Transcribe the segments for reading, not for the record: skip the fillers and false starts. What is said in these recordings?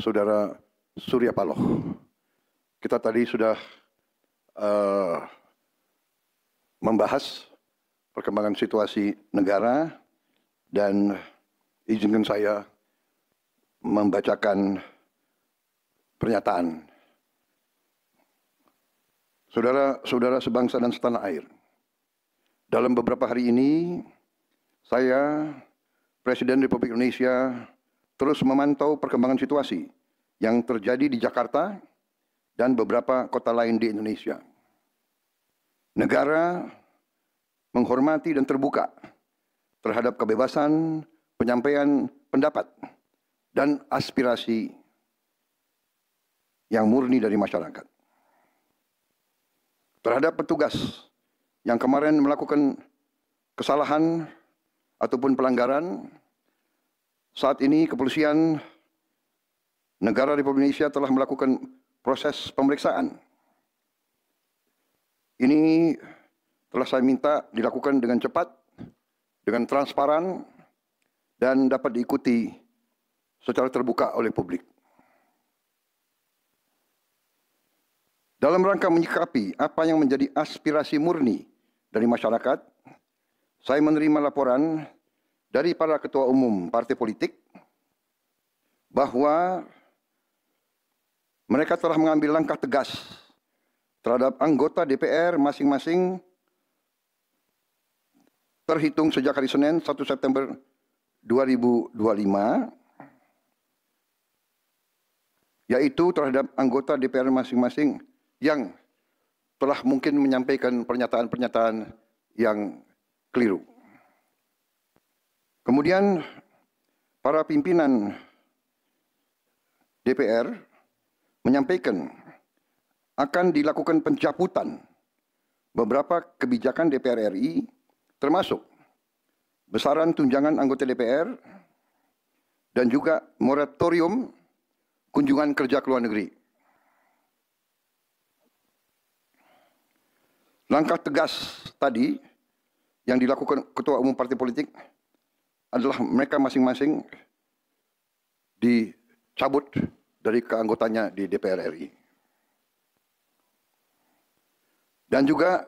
Saudara Surya Paloh. Kita tadi sudah membahas perkembangan situasi negara dan izinkan saya membacakan pernyataan saudara-saudara sebangsa dan setanah air. Dalam beberapa hari ini, saya, Presiden Republik Indonesia, terus memantau perkembangan situasi yang terjadi di Jakarta dan beberapa kota lain di Indonesia. Negara menghormati dan terbuka terhadap kebebasan penyampaian pendapat dan aspirasi yang murni dari masyarakat. Terhadap petugas yang kemarin melakukan kesalahan ataupun pelanggaran, saat ini kepolisian negara Republik Indonesia telah melakukan proses pemeriksaan. Ini telah saya minta dilakukan dengan cepat, dengan transparan, dan dapat diikuti secara terbuka oleh publik. Dalam rangka menyikapi apa yang menjadi aspirasi murni dari masyarakat, saya menerima laporan dari para ketua umum partai politik bahwa mereka telah mengambil langkah tegas terhadap anggota DPR masing-masing terhitung sejak hari Senin 1 September 2025, yaitu terhadap anggota DPR masing-masing yang telah mungkin menyampaikan pernyataan-pernyataan yang keliru. Kemudian para pimpinan DPR menyampaikan akan dilakukan pencabutan beberapa kebijakan DPR RI, termasuk besaran tunjangan anggota DPR dan juga moratorium kunjungan kerja ke luar negeri. Langkah tegas tadi yang dilakukan ketua umum partai politik adalah mereka masing-masing dicabut dari keanggotanya di DPR RI. Dan juga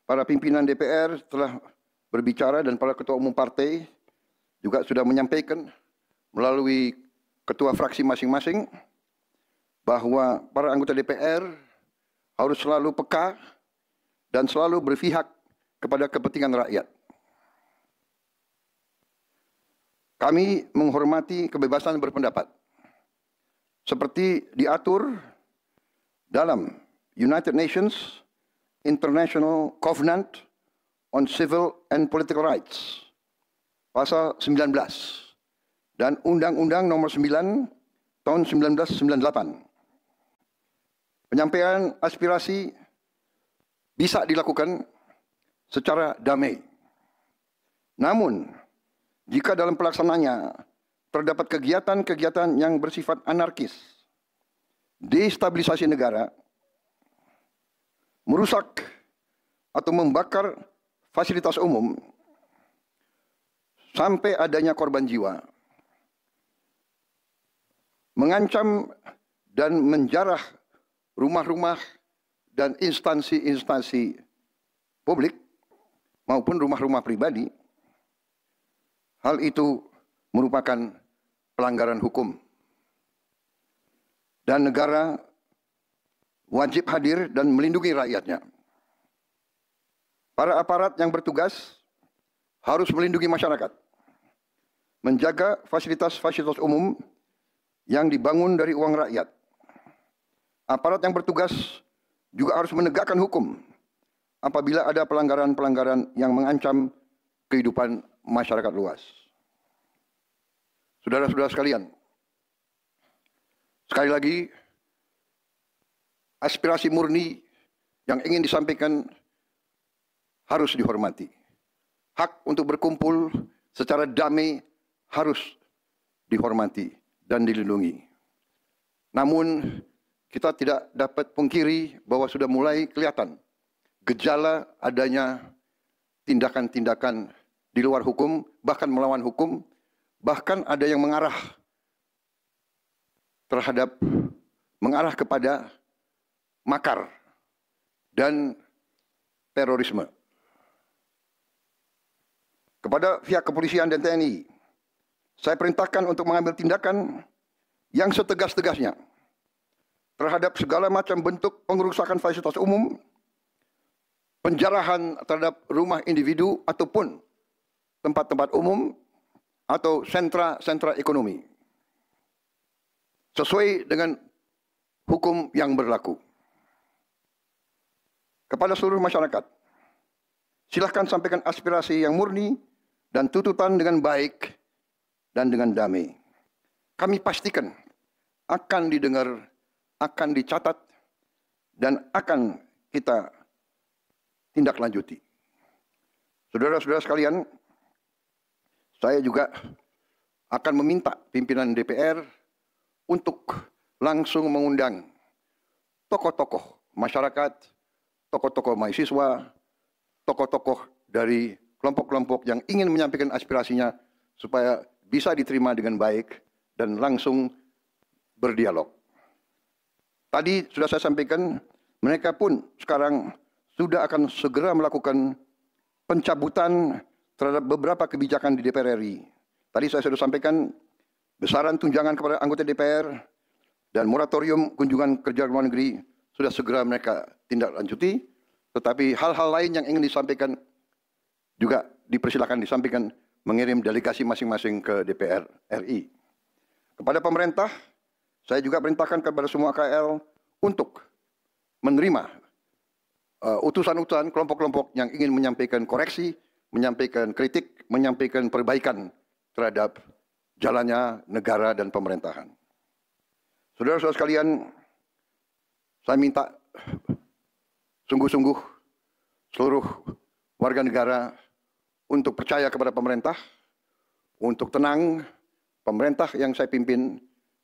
para pimpinan DPR telah berbicara dan para ketua umum partai juga sudah menyampaikan melalui ketua fraksi masing-masing bahwa para anggota DPR harus selalu peka dan selalu berpihak kepada kepentingan rakyat. Kami menghormati kebebasan berpendapat seperti diatur dalam United Nations International Covenant on Civil and Political Rights, pasal 19, dan Undang-Undang Nomor 9 tahun 1998. Penyampaian aspirasi bisa dilakukan secara damai. Namun, jika dalam pelaksananya terdapat kegiatan-kegiatan yang bersifat anarkis, destabilisasi negara, merusak atau membakar fasilitas umum, sampai adanya korban jiwa, mengancam dan menjarah rumah-rumah dan instansi-instansi publik maupun rumah-rumah pribadi, hal itu merupakan pelanggaran hukum. Dan negara wajib hadir dan melindungi rakyatnya. Para aparat yang bertugas harus melindungi masyarakat, menjaga fasilitas-fasilitas umum yang dibangun dari uang rakyat. Aparat yang bertugas juga harus menegakkan hukum apabila ada pelanggaran-pelanggaran yang mengancam kehidupan masyarakat luas. Saudara-saudara sekalian, sekali lagi, aspirasi murni yang ingin disampaikan harus dihormati. Hak untuk berkumpul secara damai harus dihormati dan dilindungi. Namun, kita tidak dapat pungkiri bahwa sudah mulai kelihatan gejala adanya tindakan-tindakan di luar hukum, bahkan melawan hukum, bahkan ada yang mengarah terhadap mengarah kepada makar dan terorisme. Kepada pihak kepolisian dan TNI, saya perintahkan untuk mengambil tindakan yang setegas-tegasnya terhadap segala macam bentuk pengerusakan fasilitas umum, penjarahan terhadap rumah individu ataupun tempat-tempat umum atau sentra-sentra ekonomi, sesuai dengan hukum yang berlaku. Kepada seluruh masyarakat, silakan sampaikan aspirasi yang murni dan tuntutan dengan baik dan dengan damai. Kami pastikan akan didengar, akan dicatat, dan akan kita tindak lanjuti. Saudara-saudara sekalian, saya juga akan meminta pimpinan DPR untuk langsung mengundang tokoh-tokoh masyarakat, tokoh-tokoh mahasiswa, tokoh-tokoh dari kelompok-kelompok yang ingin menyampaikan aspirasinya supaya bisa diterima dengan baik dan langsung berdialog. Tadi sudah saya sampaikan, mereka pun sekarang sudah akan segera melakukan pencabutan terhadap beberapa kebijakan di DPR RI. Tadi saya sudah sampaikan besaran tunjangan kepada anggota DPR dan moratorium kunjungan kerja luar negeri sudah segera mereka tindak lanjuti. Tetapi hal-hal lain yang ingin disampaikan juga dipersilakan disampaikan mengirim delegasi masing-masing ke DPR RI. Kepada pemerintah, saya juga perintahkan kepada semua KL untuk menerima utusan-utusan kelompok-kelompok yang ingin menyampaikan koreksi, menyampaikan kritik, menyampaikan perbaikan terhadap jalannya negara dan pemerintahan. Saudara-saudara sekalian, saya minta sungguh-sungguh seluruh warga negara untuk percaya kepada pemerintah, untuk tenang. Pemerintah yang saya pimpin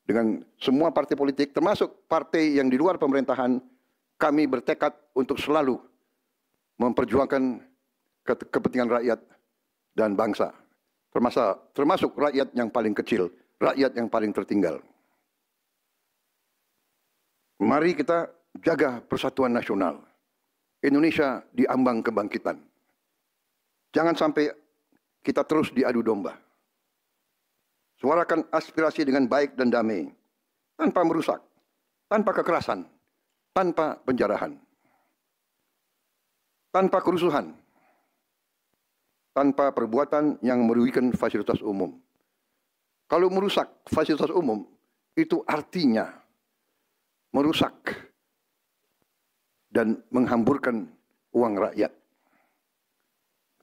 dengan semua partai politik, termasuk partai yang di luar pemerintahan, kami bertekad untuk selalu memperjuangkan kepentingan rakyat dan bangsa, termasuk rakyat yang paling kecil, rakyat yang paling tertinggal. Mari kita jaga persatuan nasional. Indonesia di ambang kebangkitan. Jangan sampai kita terus diadu domba. Suarakan aspirasi dengan baik dan damai, tanpa merusak, tanpa kekerasan, tanpa penjarahan, tanpa kerusuhan, tanpa perbuatan yang merugikan fasilitas umum. Kalau merusak fasilitas umum, itu artinya merusak dan menghamburkan uang rakyat.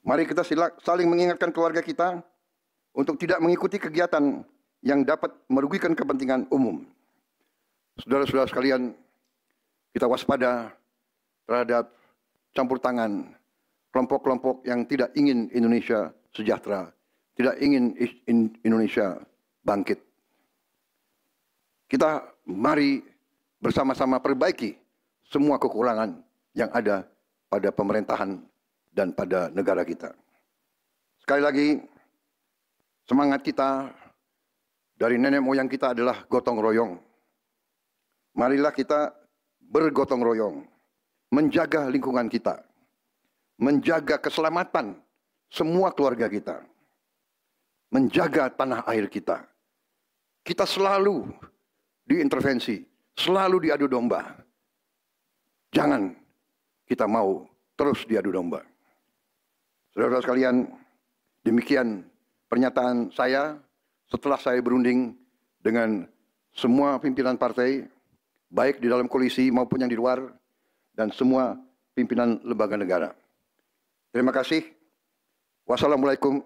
Mari kita saling mengingatkan keluarga kita untuk tidak mengikuti kegiatan yang dapat merugikan kepentingan umum. Saudara-saudara sekalian, kita waspada terhadap campur tangan kelompok-kelompok yang tidak ingin Indonesia sejahtera, tidak ingin Indonesia bangkit. Kita mari bersama-sama perbaiki semua kekurangan yang ada pada pemerintahan dan pada negara kita. Sekali lagi, semangat kita dari nenek moyang kita adalah gotong royong. Marilah kita bergotong royong, menjaga lingkungan kita, menjaga keselamatan semua keluarga kita, menjaga tanah air kita. Kita selalu diintervensi, selalu diadu domba. Jangan kita mau terus diadu domba. Saudara-saudara sekalian, demikian pernyataan saya setelah saya berunding dengan semua pimpinan partai, baik di dalam koalisi maupun yang di luar, dan semua pimpinan lembaga negara. Terima kasih. Wassalamualaikum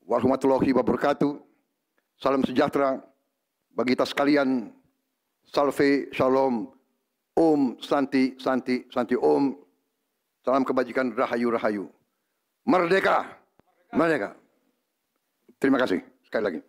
warahmatullahi wabarakatuh. Salam sejahtera bagi kita sekalian. Salve, shalom, om, santi, santi, santi, om. Salam kebajikan, rahayu, rahayu. Merdeka! Merdeka! Terima kasih sekali lagi.